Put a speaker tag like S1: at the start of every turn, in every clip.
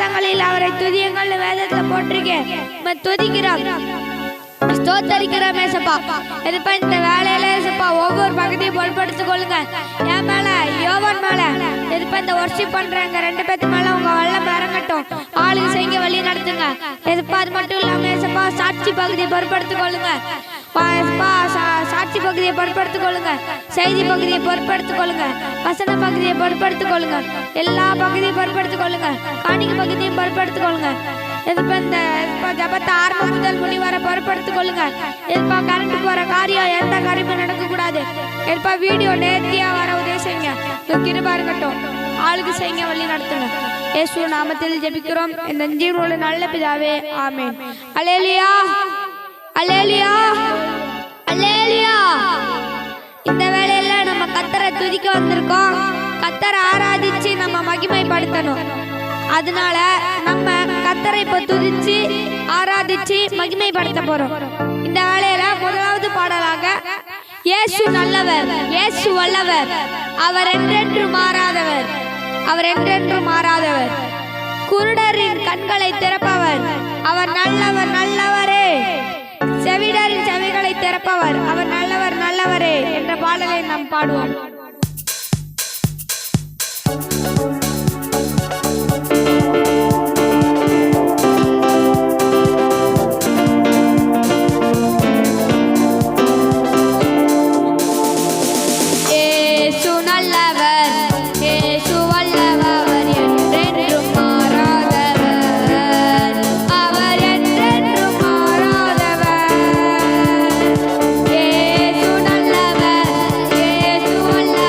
S1: பாதங்களில் அவரை துதியுங்கள் வேதத்துல போட்டிருக்கேன். துதிக்கிறோம், ஸ்தோத்தரிக்கிறோம் ஏசப்பா. எதுப்பா இந்த வேலையில ஏசப்பா ஒவ்வொரு பகுதியும் பொருட்படுத்திக் கொள்ளுங்க. என் மேல யோவான் மேல எதுப்பா இந்த ஒர்ஷிப் பண்றாங்க 2 பேத்து மேல உங்க வல்லம் இறங்கட்டும். ஆளுங்க செய்ய வழி நடத்துங்க எதுப்பா. அது மட்டும் இல்லாம ஏசப்பா சாட்சி பகுதியை பொருட்படுத்திக் கொள்ளுங்க. சாட்சி பகுதியை பொருட்படுத்திக் கொள்ளுங்க, செய்தி பகுதியை பொருட்படுத்திக் கொள்ளுங்க, வசன பகுதியை பொருட்படுத்திக் கொள்ளுங்க, எல்லா பகுதியும் பொருட்படுத்திக் கொள்ளுங்க, காணிக்கை பகுதியும் பொருட்படுத்திக் கொள்ளுங்க. எதுப்பா இந்த ஜபத்தை ஆரம்பம் முதல் முடி வர பொருட்படுத்திக் கொள்ளுங்க. எதுப்பா கரண்ட் போற காரியம் எந்த காரியமும் நடக்க கூடாது. எதுப்பா வீடியோ நேர்த்தியா வர உதவி செய்யுங்க. கிருபா இருக்கட்டும், ஆளுக்கு செய்யுங்க, வழி நடத்துங்க. இயேசு நாமத்தில் ஜெபிக்கிறோம் இந்த ஜீவனுள்ள நல்ல பிதாவே, ஆமென். அல்லேலூயா, அல்லேலூயா, அல்லேலூயா. இந்த வேளையில நம்ம கர்த்தரை துதிக்க வந்திருக்கோம். கர்த்தரை ஆராதிச்சு நம்ம மகிமைப்படுத்தணும். அதனால நம்ம கர்த்தரை இப்ப துதிச்சு ஆராதிச்சு மகிமைப்படுத்த போறோம். இந்த வேளையில முதலாவது பாடலாக இயேசு நல்லவர், இயேசு வல்லவர், அவர் என்றென்று மாறாதவர், அவர் என்றென்று மாறாதவர், குருடரின் கண்களை திறப்பவர், அவர் நல்லவர் நல்லவரே, செவிடரின் செவிகளை திறப்பவர், அவர் நல்லவர் நல்லவரே என்ற பாடலை நாம் பாடுவோம்.
S2: Hola.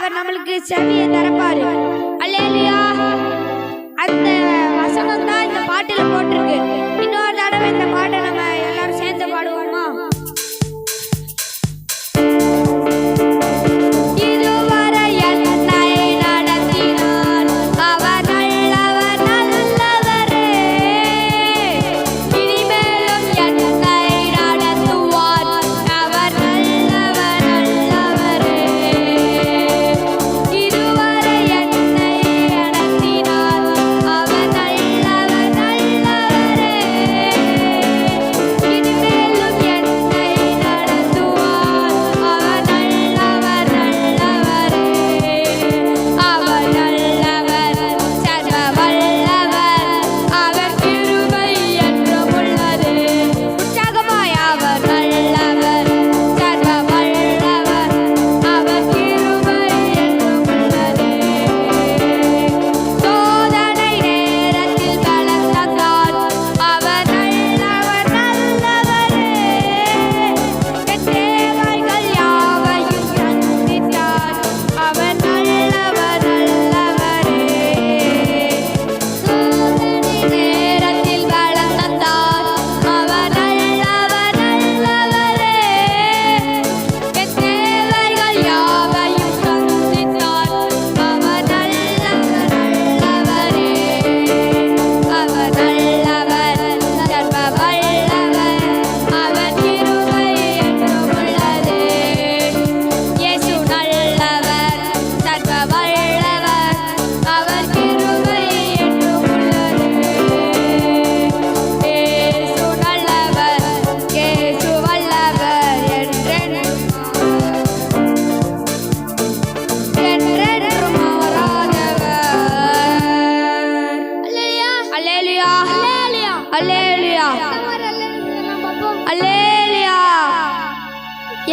S1: அவர் நம்மளுக்கு செவியை திறப்பாரு. அல்லேலூயா. அந்த வசனம் தான் இந்த பாட்டுல போட்டிருக்கு. இன்னொரு தடவை இந்த பாட்டை நம்ம எல்லாரும் சேர்ந்து பாடுவோமா?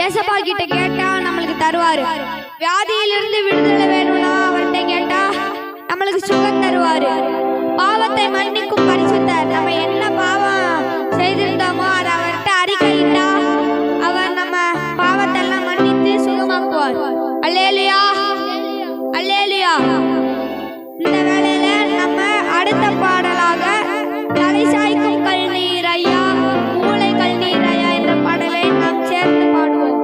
S1: ஏசப்பா கிட்ட கேட்டா நம்மளுக்கு தருவாரு. வியாதியிலிருந்து விடுதலை வேணும்னா அவர்கிட்ட கேட்டா நம்மளுக்கு சுகம் தருவாரு. பாவத்தை மன்னிக்கும் பரிசுத்தர். நம்ம என்ன பாவம் செய்திருந்தோமோ அதை அவர்கிட்ட அறிக்கையிட்டா அவர் நம்ம பாவத்தை எல்லாம் மன்னித்து சுகமாக்குவார். அல்லேலூயா, அல்லேலூயா. இந்த வேளையில நம்ம அடுத்த பாடலாக தலை சாய்க்கும் கல்நீர் ஐயா, மூளை கல்நீர் ஐயா என்ற பாடலை நாம் சேர்ந்து பாடுவோம்.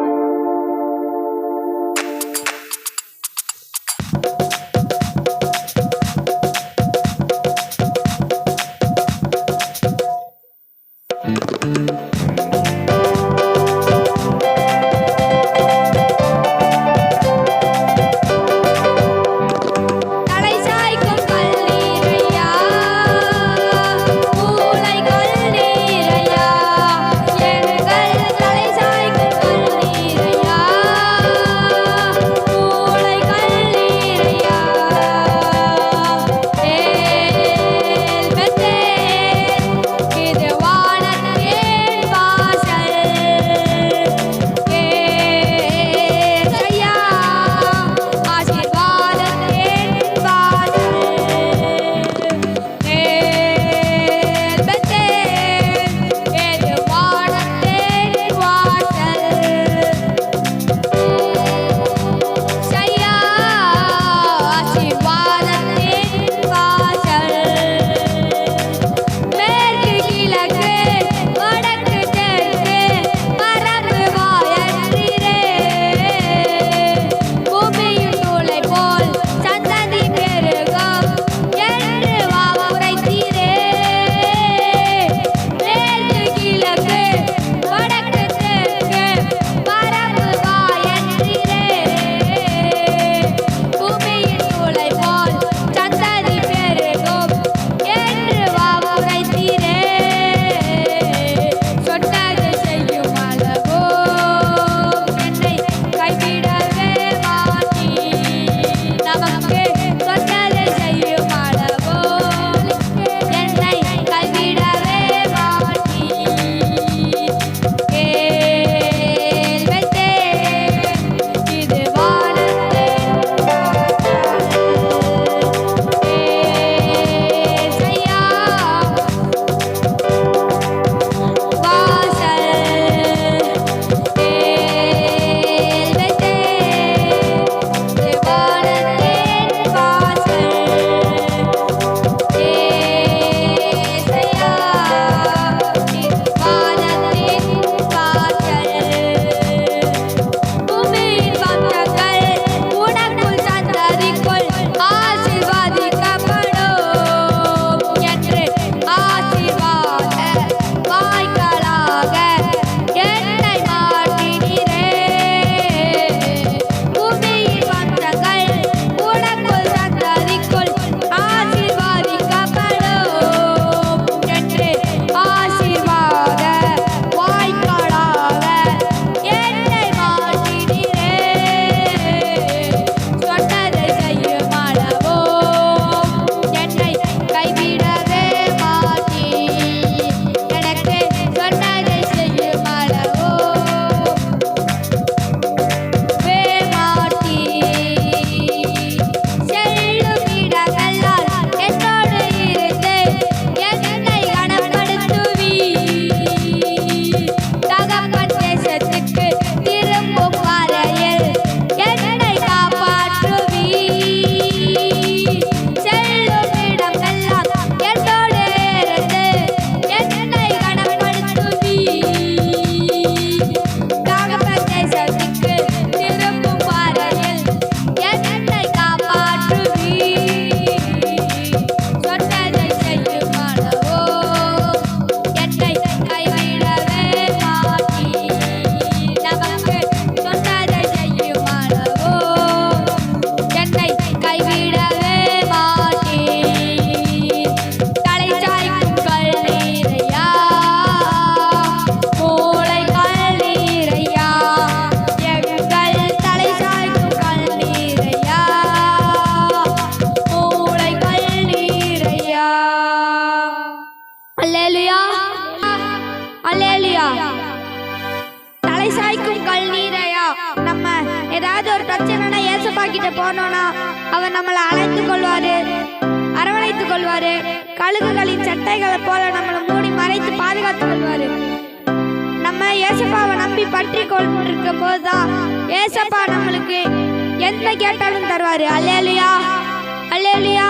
S1: ஏதாவது ஒரு பிரச்சனைனா ஏசப்பா கிட்ட போனோம்னா அவர் நம்மளை அழைத்துக் கொள்வாரு, அரவணைத்துக் கொள்வாரு. கழுகுகளின் சட்டைகளை போல நம்மளை மூடி மறைத்து பாதுகாத்துக் கொள்வாரு. நம்ம ஏசப்பாவை நம்பி பற்றி கொண்டிருக்கும் போதுதான் ஏசப்பா நம்மளுக்கு எந்த கேட்டாலும் தருவாரு. அல்லேலூயா, அல்லேலூயா.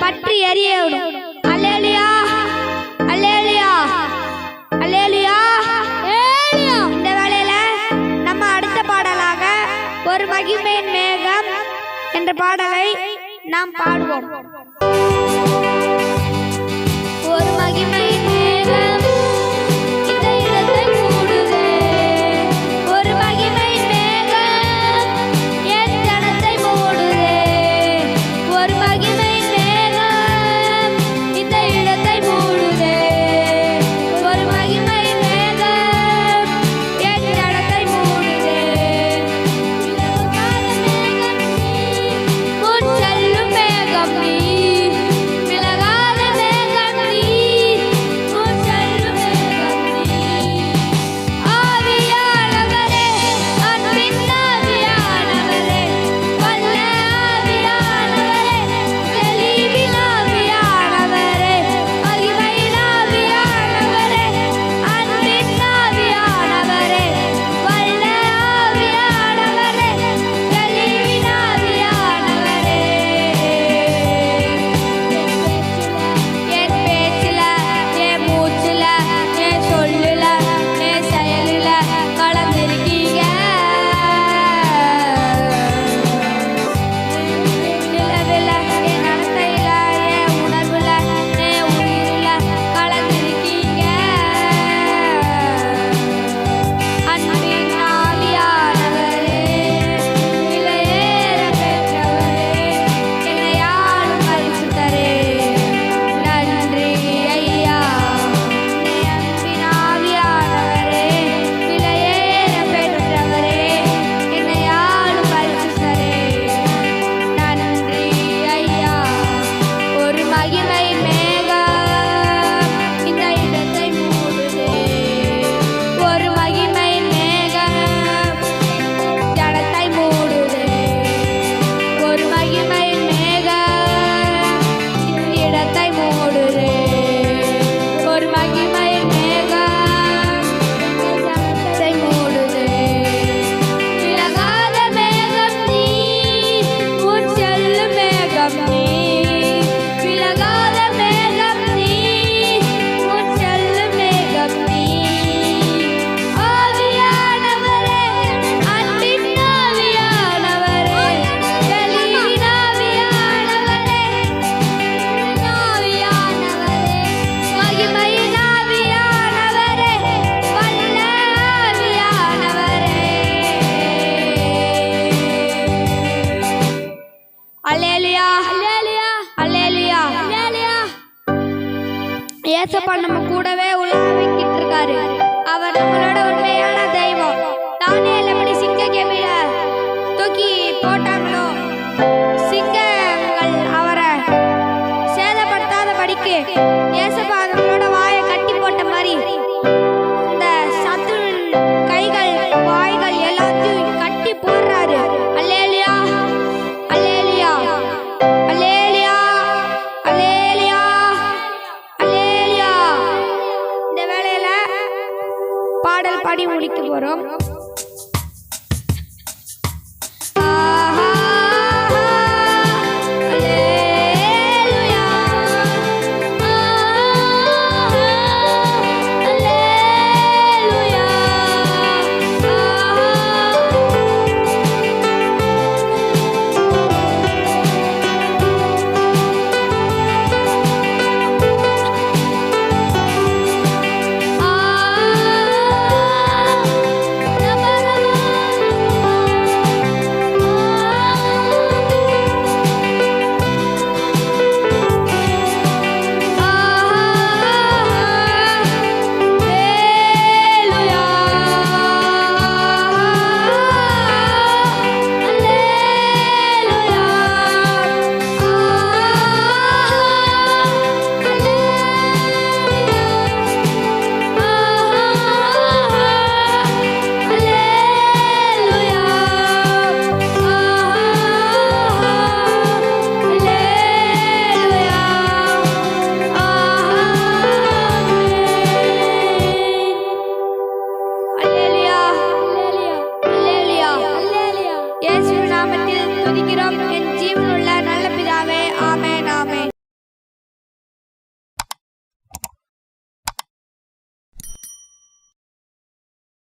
S2: பற்றி எரியவிடும். அல்லேலூயா, அல்லேலூயா, அல்லேலூயா. இந்த வேளையில நம்ம அடுத்த பாடலாக ஒரு மகிமையின் மேகம் என்ற பாடலை நாம் பாடுவோம். ஒரு மகிமையின் மேகம் இந்த இடத்தை மூடுதே, ஒரு மகிமையின் மேகம் என் ஜனத்தை மூடுதே, ஒரு மகிமையின் மேகம் இந்த இடத்தை மூடுதே.
S1: ஏசப்பா நம்ம கூடவே உலாவிக்கிட்டு இருக்காரு. அவர் நம்மளோட உண்மையான தெய்வம். தானியேல் எப்படி சிங்க கேபில தூக்கி போட்டாங்களோ, சிங்கங்கள் அவரை சேதப்படுத்தாத படிக்கு ஏசப்பா நம்மளோட வாயை கட்டி போட்ட மாதிரி இந்த சத்துருவின் கைகள் வாய்கள் எல்லாத்தையும் கட்டி போடுறாரு. அல்லேலூயா, அல்லேலூயா, அல்லேலூயா, அல்லேலூயா, அல்லேலூயா. இந்த வேளையில பாடல் பாடி முடிக்க போறோம்.